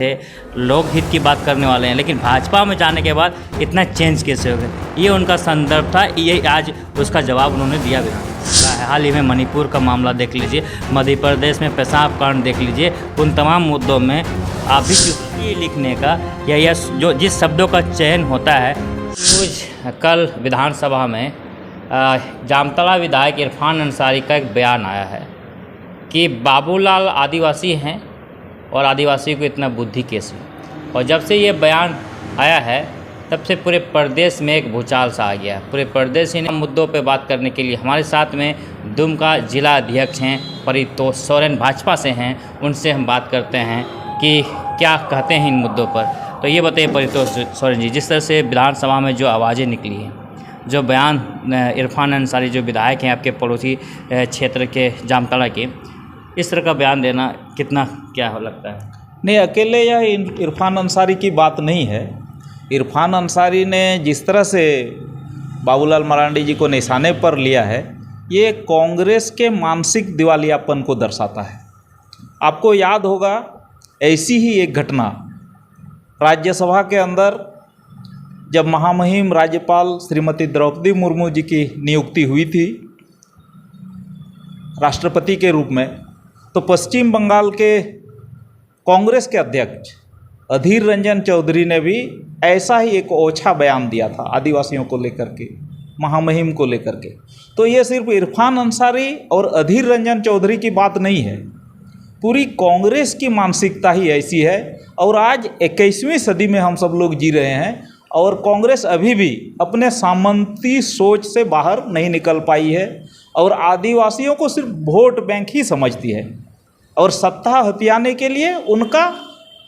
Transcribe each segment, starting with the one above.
थे, लोग हित की बात करने वाले हैं, लेकिन भाजपा में जाने के बाद इतना चेंज कैसे हो गए, ये उनका संदर्भ था। ये आज उसका जवाब उन्होंने दिया भी। हाल ही में मणिपुर का मामला देख लीजिए, मध्य प्रदेश में पेशाब कांड देख लीजिए, उन तमाम मुद्दों में आप भी ये लिखने का या जो जिस शब्दों का चयन होता है। कल विधानसभा में जामताड़ा विधायक इरफान अंसारी का एक बयान आया है कि बाबूलाल आदिवासी हैं और आदिवासी को इतना बुद्धि कैसे। और जब से ये बयान आया है तब से पूरे प्रदेश में एक भूचाल सा आ गया। पूरे प्रदेश ही मुद्दों पे बात करने के लिए हमारे साथ में दुमका जिला अध्यक्ष हैं परितोष सोरेन, भाजपा से हैं। उनसे हम बात करते हैं कि क्या कहते हैं इन मुद्दों पर। तो ये बताइए परितोष सोरेन जी, जिस तरह से विधानसभा में जो आवाज़ें निकली हैं, जो बयान इरफान अंसारी जो विधायक हैं आपके पड़ोसी क्षेत्र के जामताड़ा के, इस तरह का बयान देना कितना क्या लगता है? नहीं, अकेले यह इरफान अंसारी की बात नहीं है। इरफान अंसारी ने जिस तरह से बाबूलाल मरांडी जी को निशाने पर लिया है, ये कांग्रेस के मानसिक दिवालियापन को दर्शाता है। आपको याद होगा ऐसी ही एक घटना राज्यसभा के अंदर जब महामहिम राज्यपाल श्रीमती द्रौपदी मुर्मू जी की नियुक्ति हुई थी राष्ट्रपति के रूप में, तो पश्चिम बंगाल के कांग्रेस के अध्यक्ष अधीर रंजन चौधरी ने भी ऐसा ही एक ओछा बयान दिया था आदिवासियों को लेकर के, महामहिम को लेकर के। तो ये सिर्फ इरफान अंसारी और अधीर रंजन चौधरी की बात नहीं है, पूरी कांग्रेस की मानसिकता ही ऐसी है। और आज 21वीं सदी में हम सब लोग जी रहे हैं और कांग्रेस अभी भी अपने सामंती सोच से बाहर नहीं निकल पाई है और आदिवासियों को सिर्फ वोट बैंक ही समझती है और सत्ता हथियाने के लिए उनका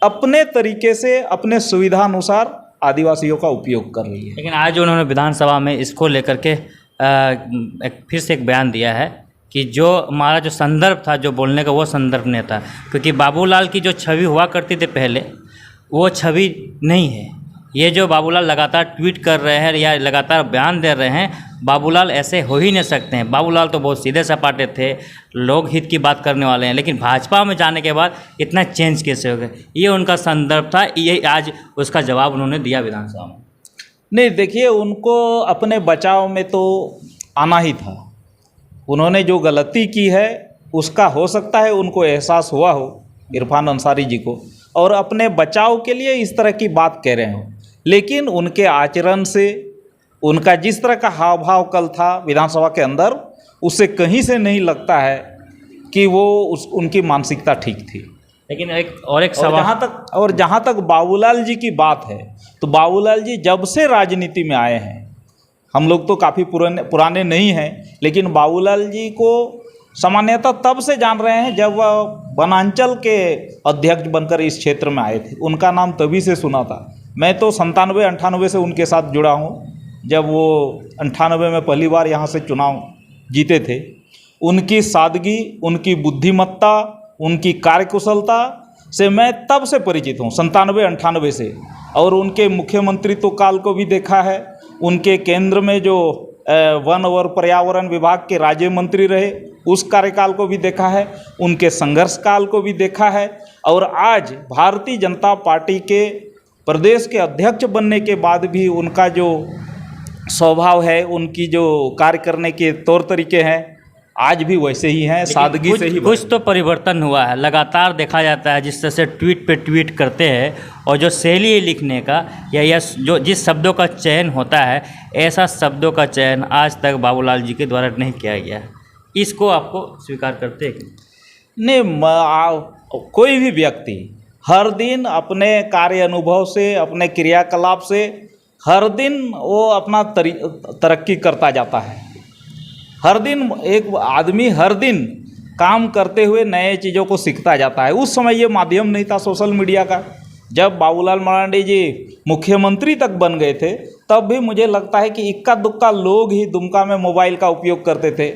अपने तरीके से अपने सुविधानुसार आदिवासियों का उपयोग कर रही है। लेकिन आज उन्होंने विधानसभा में इसको लेकर के फिर से एक बयान दिया है कि जो हमारा जो संदर्भ था, जो बोलने का वो संदर्भ नहीं था, क्योंकि बाबूलाल की जो छवि हुआ करती थी पहले, वो छवि नहीं है। ये जो बाबूलाल लगातार ट्वीट कर रहे हैं या लगातार बयान दे रहे हैं, बाबूलाल ऐसे हो ही नहीं सकते हैं। बाबूलाल तो बहुत सीधे सपाटे थे, लोग हित की बात करने वाले हैं, लेकिन भाजपा में जाने के बाद इतना चेंज कैसे हो गए, ये उनका संदर्भ था। ये आज उसका जवाब उन्होंने दिया विधानसभा में। नहीं, देखिए, उनको अपने बचाव में तो आना ही था। उन्होंने जो गलती की है उसका हो सकता है उनको एहसास हुआ हो इरफान अंसारी जी को, और अपने बचाव के लिए इस तरह की बात कह रहे हो। लेकिन उनके आचरण से, उनका जिस तरह का हाव भाव कल था विधानसभा के अंदर, उससे कहीं से नहीं लगता है कि वो उनकी मानसिकता ठीक थी। लेकिन एक सवाल, जहाँ तक बाबूलाल जी की बात है, तो बाबूलाल जी जब से राजनीति में आए हैं, हम लोग तो काफ़ी पुराने नहीं हैं, लेकिन बाबूलाल जी को सामान्यतः तब से जान रहे हैं जब वह वनांचल के अध्यक्ष बनकर इस क्षेत्र में आए थे। उनका नाम तभी से सुना था। मैं तो 97-98 से उनके साथ जुड़ा हूँ, जब वो 98 में पहली बार यहाँ से चुनाव जीते थे। उनकी सादगी, उनकी बुद्धिमत्ता, उनकी कार्यकुशलता से मैं तब से परिचित हूँ, 97-98 से। और उनके मुख्यमंत्रित्व काल को भी देखा है, उनके केंद्र में जो वन और पर्यावरण विभाग के राज्य मंत्री रहे उस कार्यकाल को भी देखा है, उनके संघर्ष काल को भी देखा है, और आज भारतीय जनता पार्टी के प्रदेश के अध्यक्ष बनने के बाद भी उनका जो स्वभाव है, उनकी जो कार्य करने के तौर तरीके हैं, आज भी वैसे ही हैं, सादगी से ही। कुछ तो परिवर्तन हुआ है, लगातार देखा जाता है जिस तरह से ट्वीट पे ट्वीट करते हैं, और जो शैली लिखने का या जो जिस शब्दों का चयन होता है, ऐसा शब्दों का चयन आज तक बाबूलाल जी के द्वारा नहीं किया गया है। इसको आपको स्वीकार करते हैं? नहीं, कोई भी व्यक्ति हर दिन अपने कार्य अनुभव से, अपने क्रियाकलाप से हर दिन वो अपना तरक्की करता जाता है। हर दिन एक आदमी हर दिन काम करते हुए नए चीज़ों को सीखता जाता है। उस समय ये माध्यम नहीं था सोशल मीडिया का। जब बाबूलाल मरांडी जी मुख्यमंत्री तक बन गए थे, तब भी मुझे लगता है कि इक्का दुक्का लोग ही दुमका में मोबाइल का उपयोग करते थे,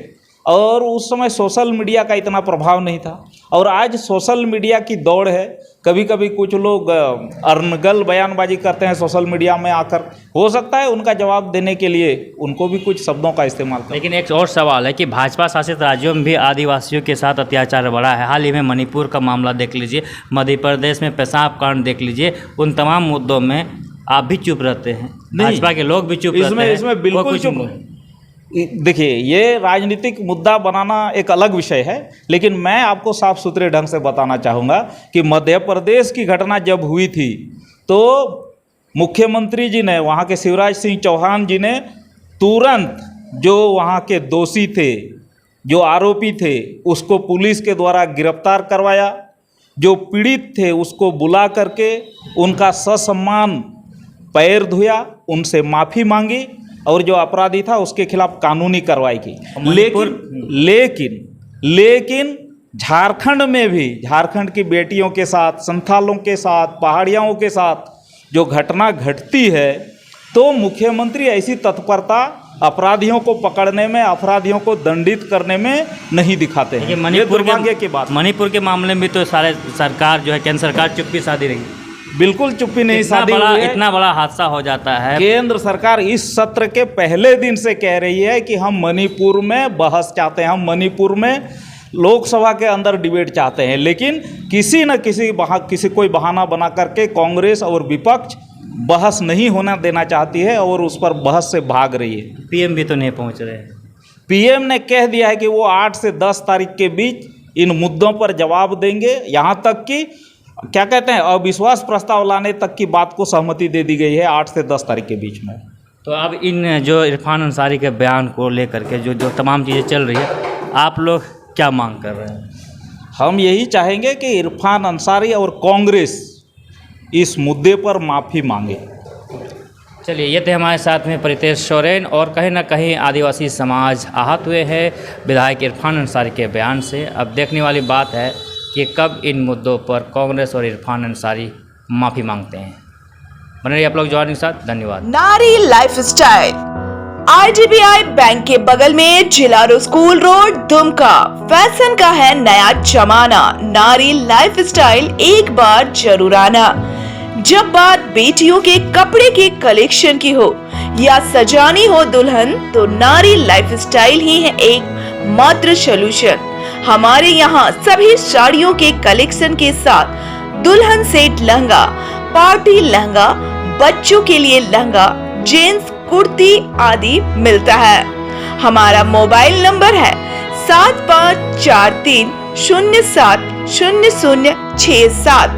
और उस समय सोशल मीडिया का इतना प्रभाव नहीं था। और आज सोशल मीडिया की दौड़ है। कभी कभी कुछ लोग अर्नगल बयानबाजी करते हैं सोशल मीडिया में आकर, हो सकता है उनका जवाब देने के लिए उनको भी कुछ शब्दों का इस्तेमाल करना। लेकिन एक और सवाल है कि भाजपा शासित राज्यों में भी आदिवासियों के साथ अत्याचार बढ़ा है। हाल ही में मणिपुर का मामला देख लीजिए, मध्य प्रदेश में पेशाब कांड देख लीजिए, उन तमाम मुद्दों में आप भी चुप रहते हैं, भाजपा के लोग भी चुप रहते हैं। इसमें बिल्कुल चुप। देखिए, ये राजनीतिक मुद्दा बनाना एक अलग विषय है, लेकिन मैं आपको साफ सुथरे ढंग से बताना चाहूँगा कि मध्य प्रदेश की घटना जब हुई थी तो मुख्यमंत्री जी ने, वहाँ के शिवराज सिंह चौहान जी ने तुरंत जो वहाँ के दोषी थे, जो आरोपी थे, उसको पुलिस के द्वारा गिरफ्तार करवाया। जो पीड़ित थे उसको बुला करके उनका ससम्मान पैर धोया, उनसे माफ़ी मांगी और जो अपराधी था उसके खिलाफ कानूनी कार्रवाई की। लेकिन झारखंड में भी, झारखंड की बेटियों के साथ, संथालों के साथ, पहाड़ियों के साथ जो घटना घटती है तो मुख्यमंत्री ऐसी तत्परता अपराधियों को पकड़ने में, अपराधियों को दंडित करने में नहीं दिखाते हैं। मणिपुर के मामले में तो सारे सरकार जो है, केंद्र सरकार चुप्पी साधी रही, बिल्कुल चुप्पी नहीं साधी हुई है। इतना बड़ा हादसा हो जाता है। केंद्र सरकार इस सत्र के पहले दिन से कह रही है कि हम मणिपुर में बहस चाहते हैं, हम मणिपुर में लोकसभा के अंदर डिबेट चाहते हैं, लेकिन किसी न किसी कोई बहाना बना करके कांग्रेस और विपक्ष बहस नहीं होना देना चाहती है और उस पर बहस से भाग रही है। पीएम भी तो नहीं पहुंच रहे। पीएम ने कह दिया है कि वो 8 से 10 तारीख के बीच इन मुद्दों पर जवाब देंगे। यहाँ तक कि क्या कहते हैं, अविश्वास प्रस्ताव लाने तक की बात को सहमति दे दी गई है 8 से 10 तारीख के बीच में। तो अब इन जो इरफान अंसारी के बयान को लेकर के जो तमाम चीज़ें चल रही है, आप लोग क्या मांग कर रहे हैं? हम यही चाहेंगे कि इरफान अंसारी और कांग्रेस इस मुद्दे पर माफ़ी मांगे। चलिए, ये थे हमारे साथ में प्रीतेश सोरेन, और कहीं ना कहीं आदिवासी समाज आहत हुए हैं विधायक इरफान अंसारी के बयान से। अब देखने वाली बात है कि कब इन मुद्दों पर कांग्रेस और इरफान अंसारी माफ़ी मांगते हैं। बने रहिए आप लोग जवान के साथ। धन्यवाद। नारी लाइफस्टाइल IDBI बैंक के बगल में जिलारो स्कूल रोड, दुमका। फैशन का है नया जमाना, नारी लाइफस्टाइल एक बार जरूर आना। जब बात बेटियों के कपड़े के कलेक्शन की हो या सजानी हो दुल्हन, तो नारी लाइफस्टाइल ही है एक मात्र सलूशन। हमारे यहाँ सभी साड़ियों के कलेक्शन के साथ दुल्हन सेट लहंगा, पार्टी लहंगा, बच्चों के लिए लहंगा, जेंट्स कुर्ती आदि मिलता है। हमारा मोबाइल नंबर है 7543070067।